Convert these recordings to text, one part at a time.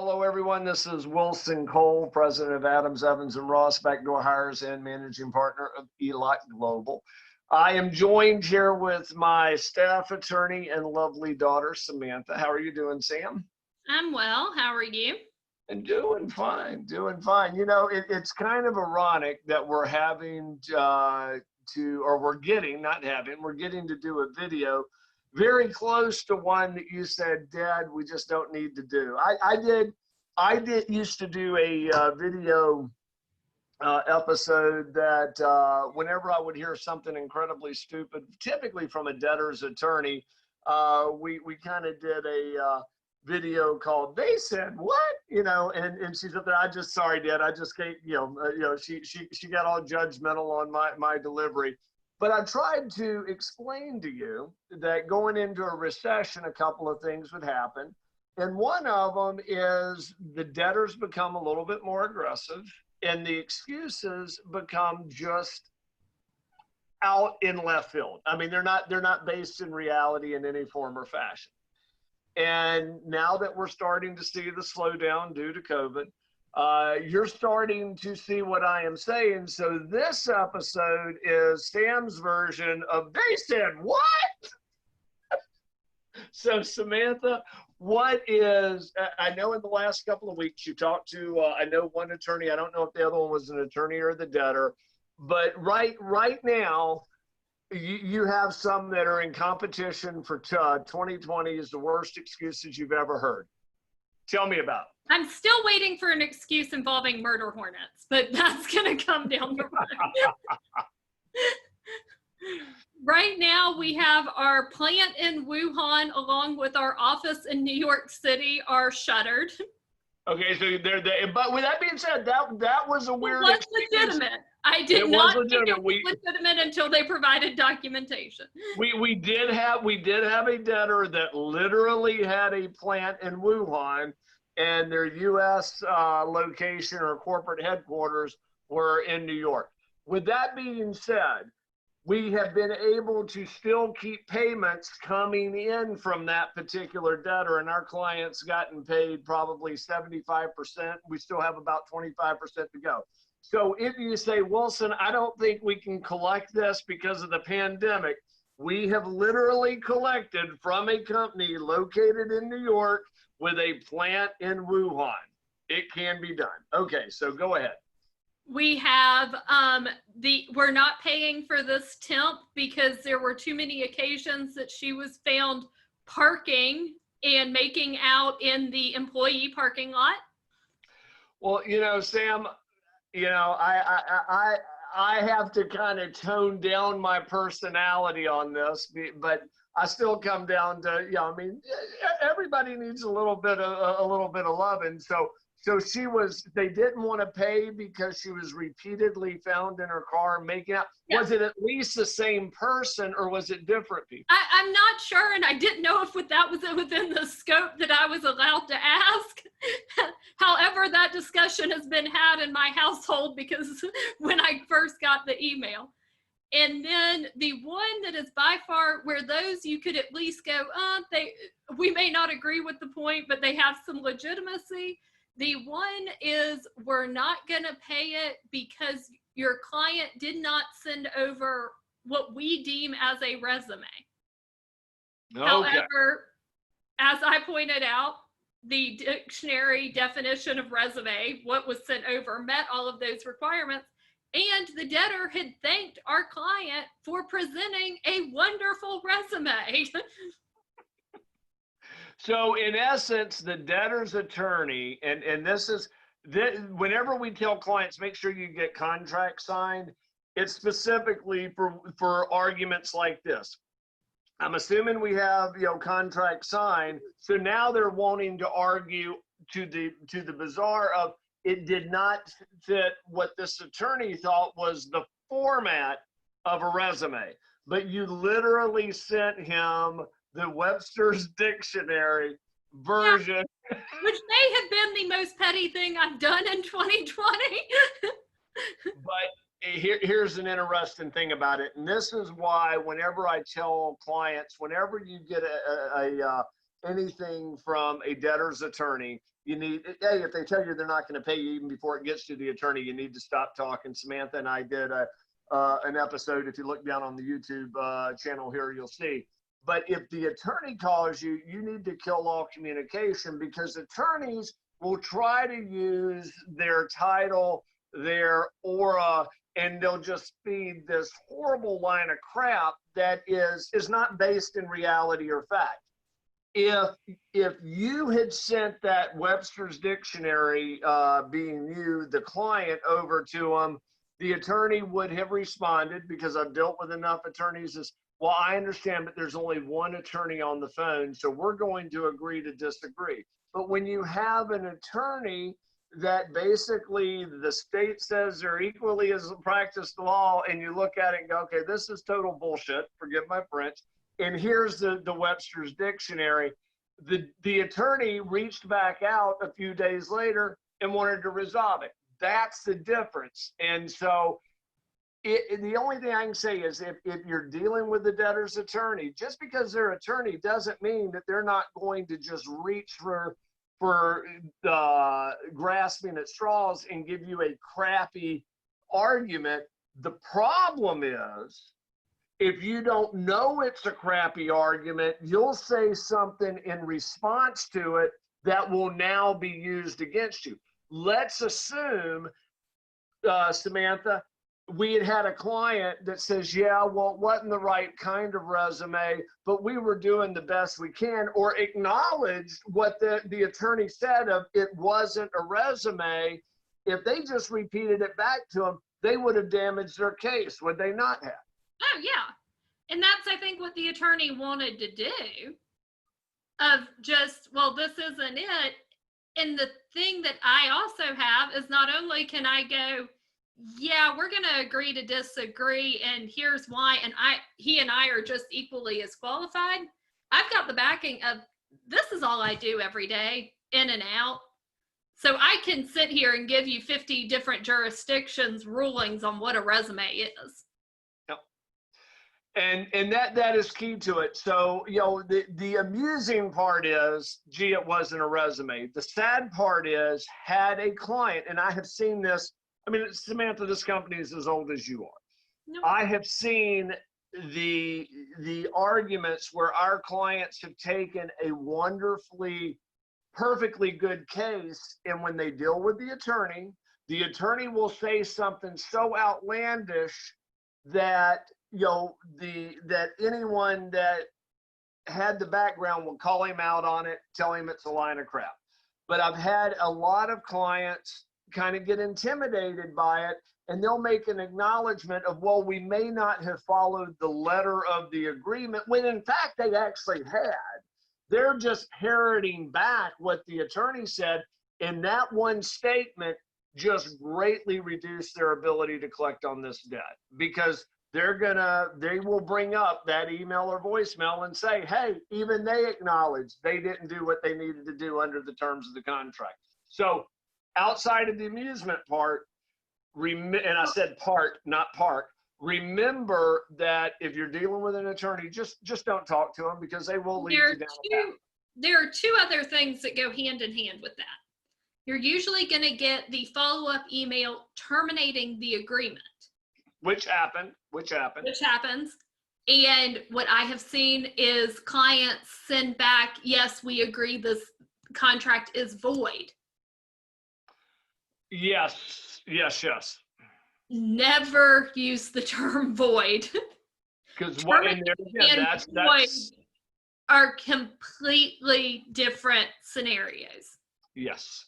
hello, everyone. This is Wilson Cole, president of Adams, Evans, and Ross, backdoor hires and managing partner of ELOC Global. I am joined here with my staff attorney and lovely daughter, Samantha. How are you doing, Sam? I'm well. How are you? And doing fine, doing fine. You know, it's kind of ironic that we're having we're getting to do a video very close to one that you said, Dad, we just don't need to do. I used to do a video episode that whenever I would hear something incredibly stupid, typically from a debtor's attorney, we kind of did a video called "They Said What," you know, and she's up there. Sorry, Dad, I just can't, she got all judgmental on my delivery. But I tried to explain to you that going into a recession, a couple of things would happen. And one of them is the debtors become a little bit more aggressive and the excuses become just out in left field. I mean, they're not based in reality in any form or fashion. And now that we're starting to see the slowdown due to COVID, you're starting to see what I am saying. So this episode is Sam's version of "They Said What?" So Samantha, I know in the last couple of weeks you talked to, I know one attorney, I don't know if the other one was an attorney or the debtor, but right now, you have some that are in competition for 2020 is the worst excuses you've ever heard. Tell me about it. I'm still waiting for an excuse involving murder hornets, but that's going to come down the road. Right now, we have our plant in Wuhan, along with our office in New York City, are shuttered. Okay, so but with that being said, that was a weird. It was legitimate. I did not think it was legitimate until they provided documentation. We did have a debtor that literally had a plant in Wuhan, and their U.S. location or corporate headquarters were in New York. With that being said, we have been able to still keep payments coming in from that particular debtor, and our clients gotten paid probably 75%. We still have about 25% to go. So if you say, Wilson, I don't think we can collect this because of the pandemic, we have literally collected from a company located in New York with a plant in Wuhan. It can be done. Okay, so go ahead. We have, we're not paying for this temp because there were too many occasions that she was found parking and making out in the employee parking lot. Well, you know, Sam, you know, I have to kind of tone down my personality on this, but I still come down to, I mean, everybody needs a little bit of love. And so they didn't want to pay because she was repeatedly found in her car making out. Yeah. Was it at least the same person or was it different people? I'm not sure, and I didn't know if that was within the scope that I was allowed to ask. However, that discussion has been had in my household because when I first got the email. And then the one that is by far where those you could at least go, we may not agree with the point, but they have some legitimacy. The one is we're not going to pay it because your client did not send over what we deem as a resume. Okay. However, as I pointed out, the dictionary definition of resume, what was sent over, met all of those requirements. And the debtor had thanked our client for presenting a wonderful resume. So in essence, the debtor's attorney, and whenever we tell clients, make sure you get contracts signed, it's specifically for arguments like this. I'm assuming we have, contract signed. So now they're wanting to argue to the bizarre of it did not fit what this attorney thought was the format of a resume, but you literally sent him the Webster's Dictionary version. Yeah, which may have been the most petty thing I've done in 2020. But here's an interesting thing about it. And this is why whenever I tell clients, whenever you get anything from a debtor's attorney, you need, hey, if they tell you they're not going to pay you even before it gets to the attorney, you need to stop talking. Samantha and I did an episode. If you look down on the YouTube channel here, you'll see. But if the attorney calls you, you need to kill all communication, because attorneys will try to use their title, their aura, and they'll just feed this horrible line of crap that is not based in reality or fact. If you had sent that Webster's Dictionary, being you, the client, over to them, the attorney would have responded, because I've dealt with enough attorneys, as well, I understand, but there's only one attorney on the phone, so we're going to agree to disagree. But when you have an attorney that basically the state says they're equally as practice the law, and you look at it and go, okay, this is total bullshit, forgive my French, and here's the Webster's Dictionary. The attorney reached back out a few days later and wanted to resolve it. That's the difference. And so the only thing I can say is, if you're dealing with the debtor's attorney, just because they're attorney doesn't mean that they're not going to just reach for grasping at straws and give you a crappy argument. The problem is, if you don't know it's a crappy argument, you'll say something in response to it that will now be used against you. Let's assume, Samantha, we had a client that says, yeah, well, it wasn't the right kind of resume, but we were doing the best we can, or acknowledged what the attorney said of it wasn't a resume. If they just repeated it back to them, they would have damaged their case, would they not have? Oh, yeah. And that's, I think, what the attorney wanted to do, of just, well, this isn't it. And the thing that I also have is, not only can I go, yeah, we're going to agree to disagree, and here's why, and he and I are just equally as qualified. I've got the backing of, this is all I do every day, in and out. So I can sit here and give you 50 different jurisdictions rulings on what a resume is. Yep. And that is key to it. So, you know, the amusing part is, gee, it wasn't a resume. The sad part is, had a client, and I have seen this, I mean, Samantha, this company is as old as you are. No. I have seen the arguments where our clients have taken a wonderfully, perfectly good case, and when they deal with the attorney will say something so outlandish that, you know, that anyone that had the background will call him out on it, tell him it's a line of crap. But I've had a lot of clients kind of get intimidated by it, and they'll make an acknowledgement of, well, we may not have followed the letter of the agreement, when in fact they actually had. They're just parroting back what the attorney said, and that one statement just greatly reduced their ability to collect on this debt, because they will bring up that email or voicemail and say, hey, even they acknowledged they didn't do what they needed to do under the terms of the contract. So outside of the amusement part, and I said part, not park, remember that if you're dealing with an attorney, just don't talk to them, because they will lead you down a path. There are two other things that go hand in hand with that. You're usually going to get the follow-up email terminating the agreement. Which happens. And what I have seen is clients send back, yes, we agree this contract is void. Yes. Never use the term void. Because what in there again, that's are completely different scenarios. Yes.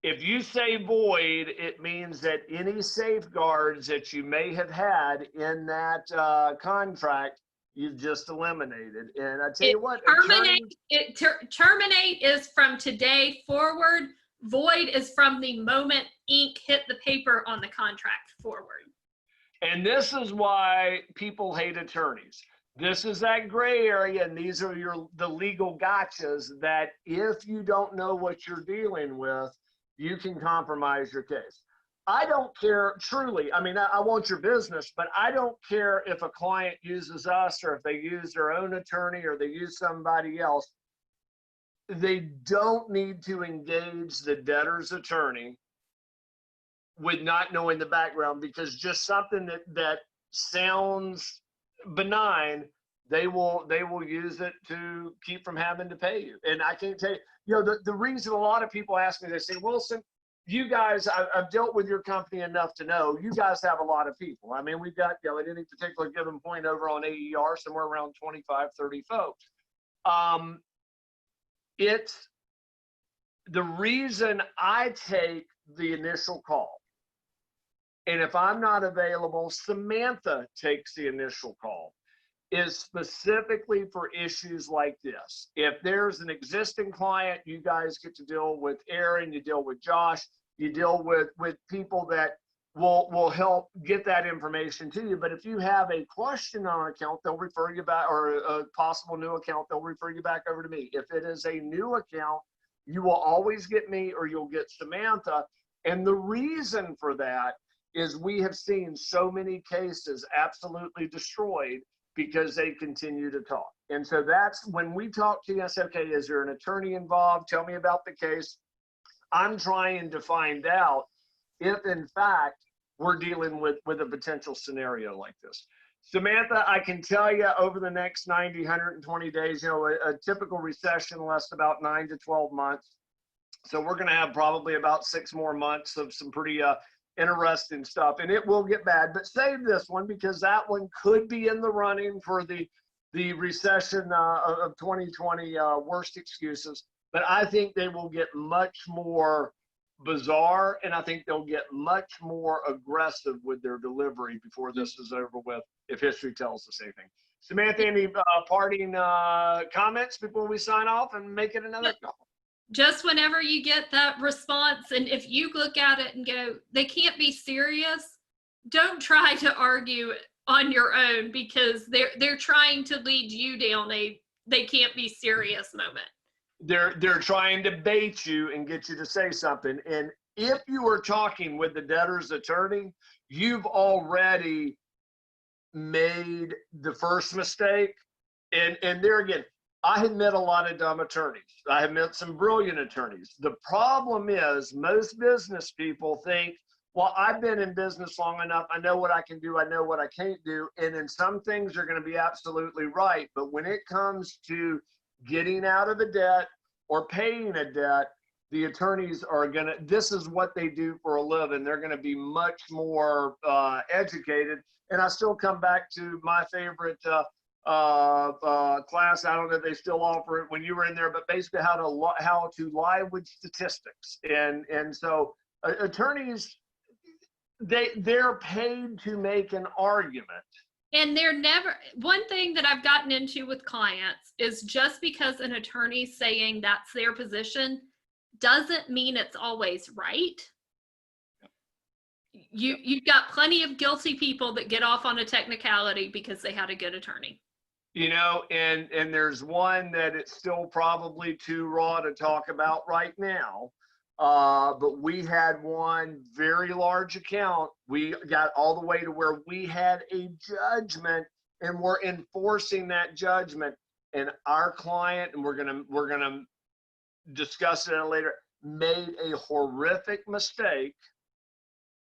If you say void, it means that any safeguards that you may have had in that contract, you've just eliminated. And I tell you what, terminate is from today forward. Void is from the moment ink hit the paper on the contract forward. And this is why people hate attorneys. This is that gray area, and these are the legal gotchas that if you don't know what you're dealing with, you can compromise your case. I don't care, truly, I mean, I want your business, but I don't care if a client uses us or if they use their own attorney or they use somebody else. they don't need to engage the debtor's attorney with not knowing the background, because just something that sounds benign, they will use it to keep from having to pay you. And I can't tell you, the reason a lot of people ask me, they say, Wilson, you guys, I've dealt with your company enough to know you guys have a lot of people. I mean, we've got, at any particular given point over on AER, somewhere around 25, 30 folks. It's the reason I take the initial call. And if I'm not available, Samantha takes the initial call, is specifically for issues like this. If there's an existing client, you guys get to deal with Aaron, you deal with Josh, you deal with people that will help get that information to you. But if you have a question on an account, they'll refer you back, or a possible new account, they'll refer you back over to me. If it is a new account, you will always get me or you'll get Samantha. And the reason for that is we have seen so many cases absolutely destroyed because they continue to talk. And so that's when we talk to you, I say, okay, is there an attorney involved? Tell me about the case. I'm trying to find out if in fact we're dealing with a potential scenario like this. Samantha, I can tell you over the next 90, 120 days, a typical recession lasts about 9 to 12 months. So we're gonna have probably about 6 more months of some pretty interesting stuff, and it will get bad. But save this one, because that one could be in the running for the recession of 2020 worst excuses. But I think they will get much more bizarre, and I think they'll get much more aggressive with their delivery before this is over with, if history tells us anything. Samantha, any parting comments before we sign off and make it another call? Just whenever you get that response, and if you look at it and go, they can't be serious, don't try to argue on your own, because they're trying to lead you down a they can't be serious moment. They're trying to bait you and get you to say something. And if you are talking with the debtor's attorney, you've already made the first mistake. And there again, I have met a lot of dumb attorneys. I have met some brilliant attorneys. The problem is most business people think, well, I've been in business long enough. I know what I can do. I know what I can't do. And in some things, you're going to be absolutely right. But when it comes to getting out of a debt or paying a debt, the attorneys are going to, this is what they do for a living. They're going to be much more educated. And I still come back to my favorite class. I don't know if they still offer it when you were in there, but basically how to lie with statistics. And so attorneys, they're paid to make an argument. And they're never, one thing that I've gotten into with clients is just because an attorney's saying that's their position doesn't mean it's always right. You've got plenty of guilty people that get off on a technicality because they had a good attorney. And there's one that it's still probably too raw to talk about right now. But we had one very large account. We got all the way to where we had a judgment and we're enforcing that judgment. And our client, and we're gonna discuss it later, made a horrific mistake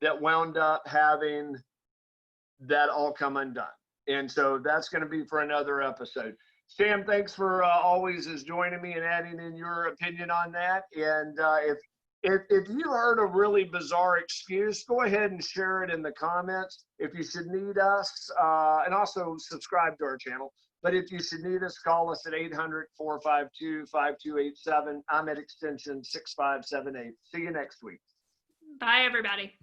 that wound up having that all come undone. And so that's going to be for another episode. Sam, thanks for always joining me and adding in your opinion on that. And if you heard a really bizarre excuse, go ahead and share it in the comments. If you should need us, and also subscribe to our channel. But if you should need us, call us at 800-452-5287. I'm at extension 6578. See you next week. Bye, everybody.